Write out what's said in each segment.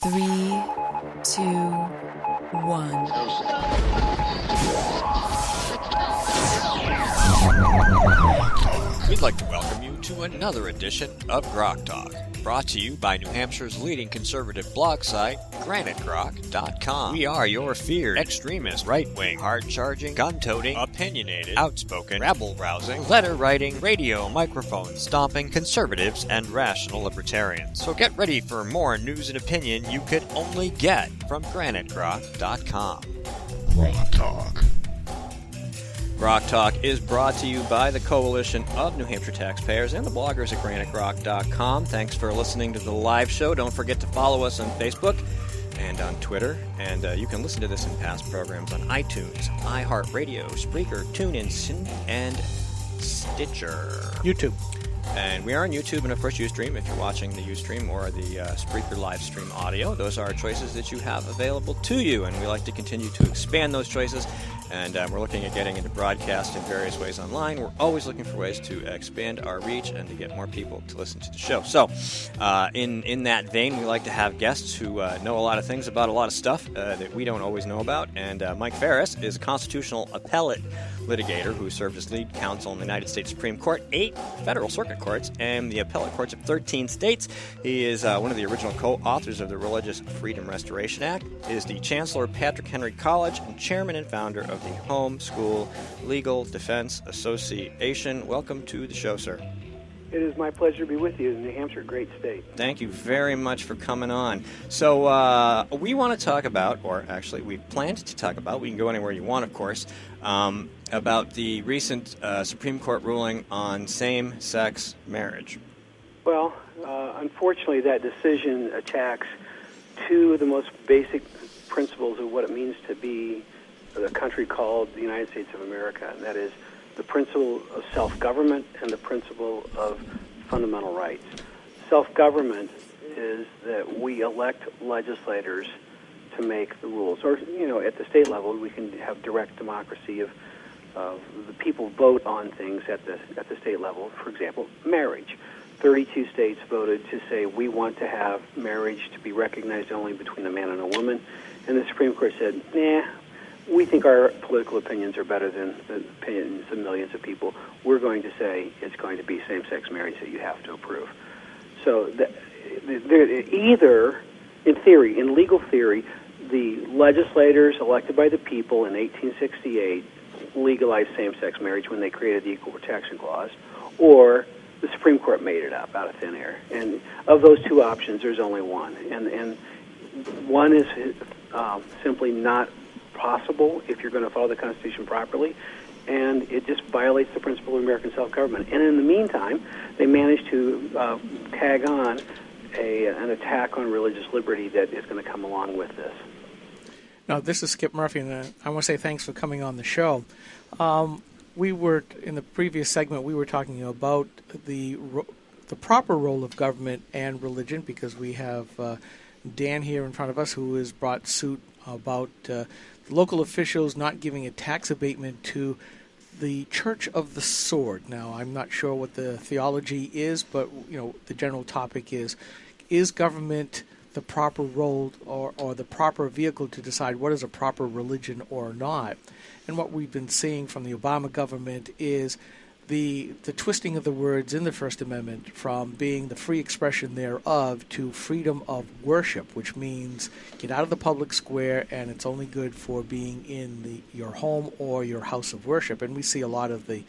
3, 2, 1. We'd like to welcome you to another edition of Grok Talk, brought to you by New Hampshire's leading conservative blog site, granitegrok.com. We are your feared extremist, right-wing, hard-charging, gun-toting, opinionated, outspoken, rabble-rousing, letter-writing, radio microphone stomping conservatives and rational libertarians. So get ready for more news and opinion you could only get from granitegrok.com. Grok Talk. Grok Talk is brought to you by the Coalition of New Hampshire Taxpayers and the bloggers at granitegrok.com. Thanks for listening to the live show. Don't forget to follow us on Facebook and on Twitter. And you can listen to this in past programs on iTunes, iHeartRadio, Spreaker, TuneIn, and Stitcher. YouTube. And we are on YouTube and, of course, Ustream if you're watching the Ustream or the Spreaker live stream audio. Those are choices that you have available to you, and we like to continue to expand those choices. And we're looking at getting into broadcast in various ways online. We're always looking for ways to expand our reach and to get more people to listen to the show. So, in that vein, we like to have guests who know a lot of things about a lot of stuff that we don't always know about. And Mike Farris is a constitutional appellate litigator who served as lead counsel in the United States Supreme Court, 8 federal circuit courts, and the appellate courts of 13 states. He is one of the original co-authors of the Religious Freedom Restoration Act, is the chancellor of Patrick Henry College, and chairman and founder of the Home School Legal Defense Association. Welcome to the show, sir. It is my pleasure to be with you in New Hampshire, great state. Thank you very much for coming on. So we want to talk about, or actually we planned to talk about, we can go anywhere you want, of course, about the recent Supreme Court ruling on same-sex marriage. Well, unfortunately, that decision attacks two of the most basic principles of what it means to be a country called the United States of America, and that is the principle of self-government and the principle of fundamental rights. Self-government is that we elect legislators to make the rules. Or, at the state level, we can have direct democracy of the people vote on things at the state level. For example, marriage. 32 states voted to say we want to have marriage to be recognized only between a man and a woman, and the Supreme Court said, nah, we think our political opinions are better than the opinions of millions of people. We're going to say it's going to be same-sex marriage that you have to approve. So either, in theory, in legal theory, the legislators elected by the people in 1868 legalized same-sex marriage when they created the Equal Protection Clause, or the Supreme Court made it up out of thin air. And of those two options, there's only one. And one is simply not possible if you're going to follow the Constitution properly, and it just violates the principle of American self-government. And in the meantime, they managed to tag on an attack on religious liberty that is going to come along with this. Now, this is Skip Murphy, and I want to say thanks for coming on the show. We were, in the previous segment, we were talking about the proper role of government and religion, because we have Dan here in front of us who has brought suit about local officials not giving a tax abatement to the Church of the Sword. Now, I'm not sure what the theology is, but the general topic is government the proper role or the proper vehicle to decide what is a proper religion or not? And what we've been seeing from the Obama government is the twisting of the words in the First Amendment from being the free expression thereof to freedom of worship, which means get out of the public square and it's only good for being in your home or your house of worship. And we see a lot of the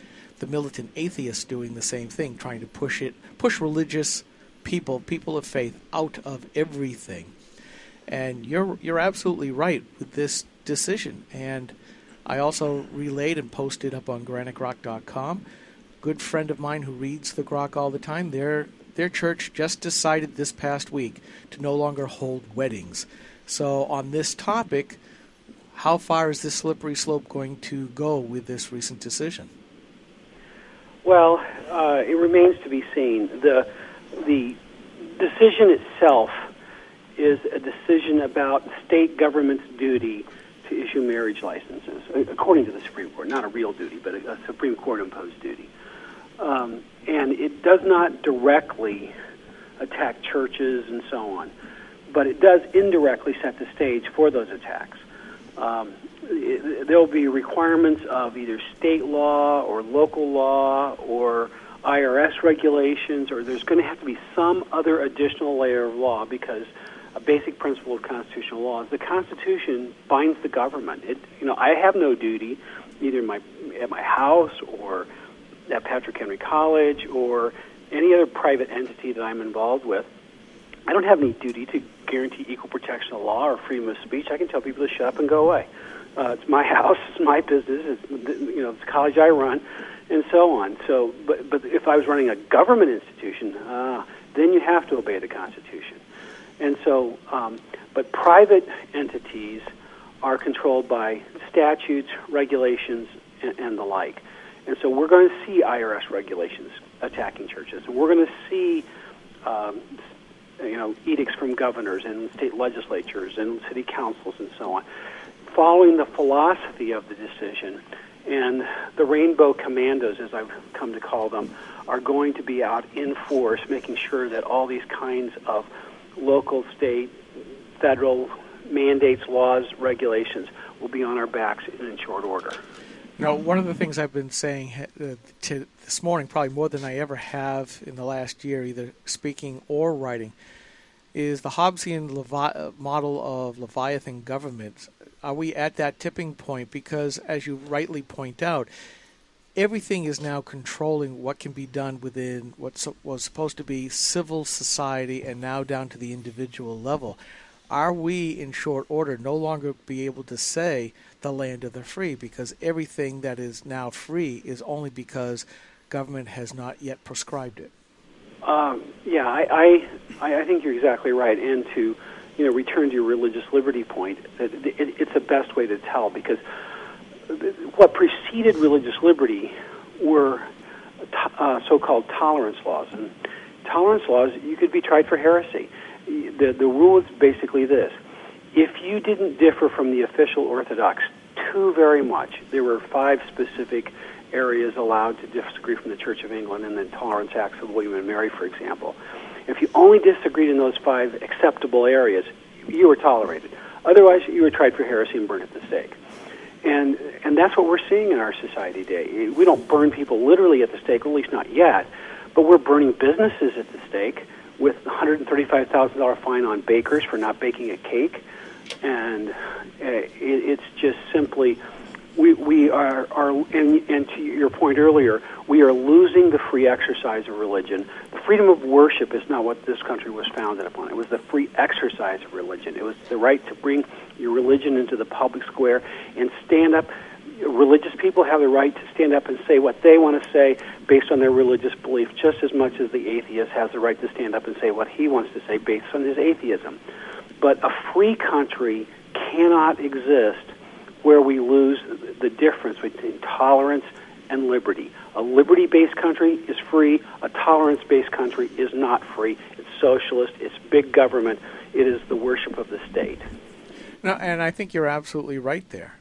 militant atheists doing the same thing, trying to push religious people of faith out of everything. And you're absolutely right with this decision. And I also relayed and posted up on granitegrok.com. Good friend of mine who reads the Grok all the time, their church just decided this past week to no longer hold weddings. So on this topic, how far is this slippery slope going to go with this recent decision? Well, it remains to be seen. The decision itself is a decision about state government's duty to issue marriage licenses, according to the Supreme Court. Not a real duty, but a Supreme Court-imposed duty. And it does not directly attack churches and so on. but it does indirectly set the stage for those attacks. There will be requirements of either state law or local law or IRS regulations, or there's going to have to be some other additional layer of law, because a basic principle of constitutional law is the Constitution binds the government. I have no duty, either at my house or at Patrick Henry College or any other private entity that I'm involved with. I don't have any duty to guarantee equal protection of law or freedom of speech. I can tell people to shut up and go away. It's my house, it's my business, it's the college I run, and so on. So, but if I was running a government institution, then you have to obey the Constitution. And so, but private entities are controlled by statutes, regulations, and the like. And so we're going to see IRS regulations attacking churches. And we're going to see, edicts from governors and state legislatures and city councils and so on, following the philosophy of the decision. And the Rainbow Commandos, as I've come to call them, are going to be out in force, making sure that all these kinds of local, state, federal mandates, laws, regulations will be on our backs in short order. Now, one of the things I've been saying this morning, probably more than I ever have in the last year, either speaking or writing, is the Hobbesian model of Leviathan government. Are we at that tipping point? Because, as you rightly point out, everything is now controlling what can be done within what was supposed to be civil society and now down to the individual level. Are we, in short order, no longer be able to say the land of the free, because everything that is now free is only because government has not yet prescribed it? I think you're exactly right. And to return to your religious liberty point, it's the best way to tell, because what preceded religious liberty were so-called tolerance laws. And tolerance laws, you could be tried for heresy. The rule is basically this: if you didn't differ from the official Orthodox too very much, there were 5 specific areas allowed to disagree from the Church of England and the Tolerance Acts of William and Mary, for example. If you only disagreed in those 5 acceptable areas, you were tolerated. Otherwise, you were tried for heresy and burned at the stake. And that's what we're seeing in our society today. We don't burn people literally at the stake, or at least not yet, but we're burning businesses at the stake with a $135,000 fine on bakers for not baking a cake. And it's just simply, we are and to your point earlier, we are losing the free exercise of religion. The freedom of worship is not what this country was founded upon. It was the free exercise of religion. It was the right to bring your religion into the public square and stand up. Religious people have the right to stand up and say what they want to say based on their religious belief, just as much as the atheist has the right to stand up and say what he wants to say based on his atheism. But a free country cannot exist where we lose the difference between tolerance and liberty. A liberty-based country is free. A tolerance-based country is not free. It's socialist. It's big government. It is the worship of the state. No, and I think you're absolutely right there.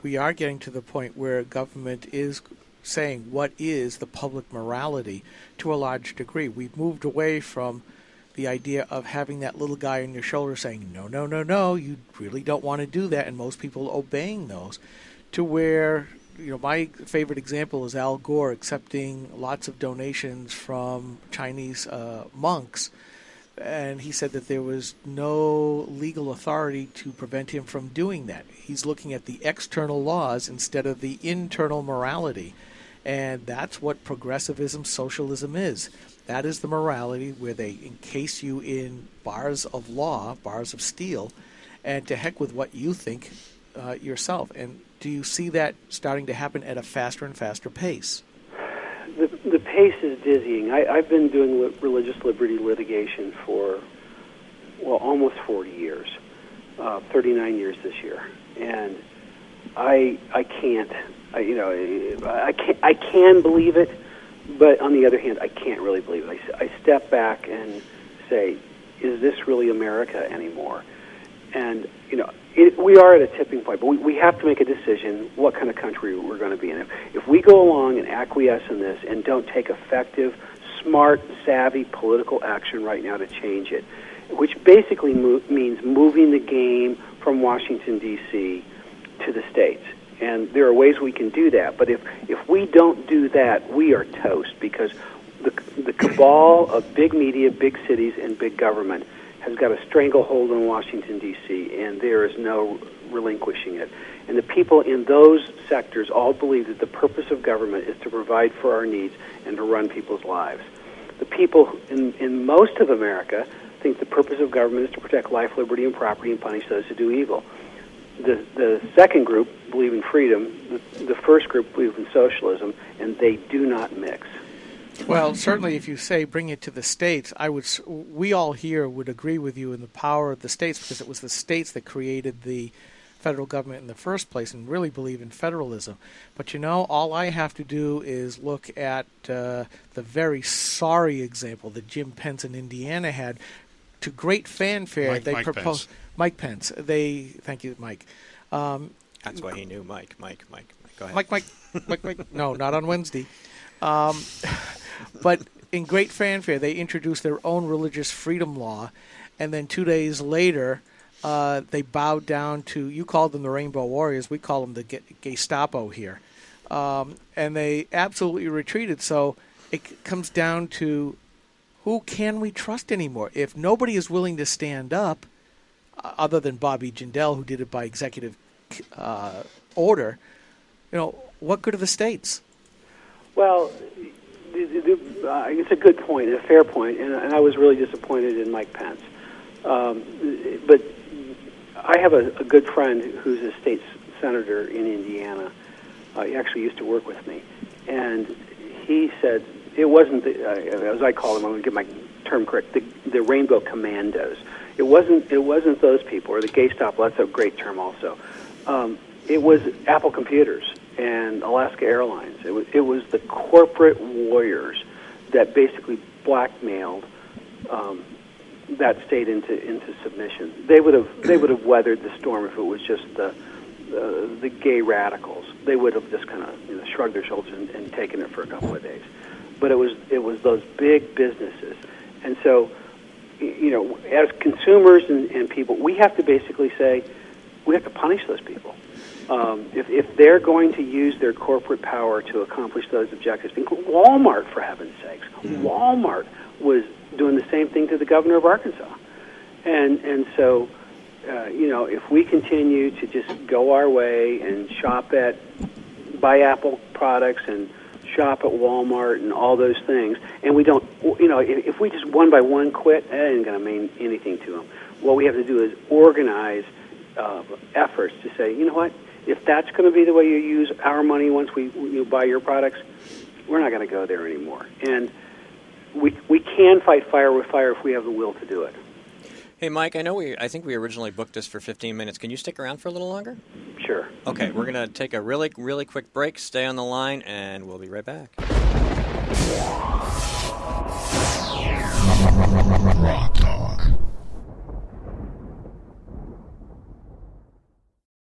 We are getting to the point where government is saying what is the public morality to a large degree. We've moved away from the idea of having that little guy on your shoulder saying, no, no, no, no, you really don't want to do that, and most people obeying those, to where, my favorite example is Al Gore accepting lots of donations from Chinese monks, and he said that there was no legal authority to prevent him from doing that. He's looking at the external laws instead of the internal morality, and that's what progressivism, socialism is. That is the morality where they encase you in bars of law, bars of steel, and to heck with what you think yourself. And do you see that starting to happen at a faster and faster pace? The pace is dizzying. I've been doing religious liberty litigation for, almost 40 years, 39 years this year. And I can't, I can believe it. But on the other hand, I can't really believe it. I step back and say, is this really America anymore? And, we are at a tipping point, but we have to make a decision what kind of country we're going to be in. If we go along and acquiesce in this and don't take effective, smart, savvy political action right now to change it, which basically means moving the game from Washington, D.C. to the states. And there are ways we can do that. But if we don't do that, we are toast, because the cabal of big media, big cities, and big government has got a stranglehold on Washington, D.C., and there is no relinquishing it. And the people in those sectors all believe that the purpose of government is to provide for our needs and to run people's lives. The people in most of America think the purpose of government is to protect life, liberty, and property and punish those who do evil. The second group believe in freedom. The first group believe in socialism, and they do not mix. Well, certainly, if you say bring it to the states, we all here would agree with you in the power of the states, because it was the states that created the federal government in the first place and really believe in federalism. But all I have to do is look at the very sorry example that Jim Pence in Indiana had. To great fanfare, they proposed Mike Pence. Thank you, Mike. That's why he knew Mike. Go ahead. Mike. No, not on Wednesday. But in great fanfare, they introduced their own religious freedom law, and then 2 days later, they bowed down to, you called them the Rainbow Warriors, we call them the Gestapo here. And they absolutely retreated. So it comes down to, who can we trust anymore? If nobody is willing to stand up, other than Bobby Jindal, who did it by executive order, what good are the states? Well, it's a good point, a fair point, and I was really disappointed in Mike Pence. But I have a good friend who's a state senator in Indiana. He actually used to work with me, and he said it wasn't, as I call them, I'm going to get my term correct, the Rainbow Commandos. It wasn't those people, or the Gestapo. That's a great term also. It was Apple Computers and Alaska Airlines. It was the corporate warriors that basically blackmailed that state into submission. They would have weathered the storm if it was just the gay radicals. They would have just kind of shrugged their shoulders and taken it for a couple of days. But it was those big businesses, and so as consumers and people, we have to basically say we have to punish those people. If they're going to use their corporate power to accomplish those objectives, Walmart, for heaven's sakes, Walmart was doing the same thing to the governor of Arkansas, and so if we continue to just go our way and buy Apple products and shop at Walmart and all those things, and we don't, if we just one by one quit, that ain't going to mean anything to them. What we have to do is organize efforts to say, you know what, if that's going to be the way you use our money once you buy your products, we're not going to go there anymore. We can fight fire with fire if we have the will to do it. Hey, Mike, I think we originally booked this for 15 minutes. Can you stick around for a little longer? Sure. Okay, we're going to take a really, really quick break. Stay on the line, and we'll be right back.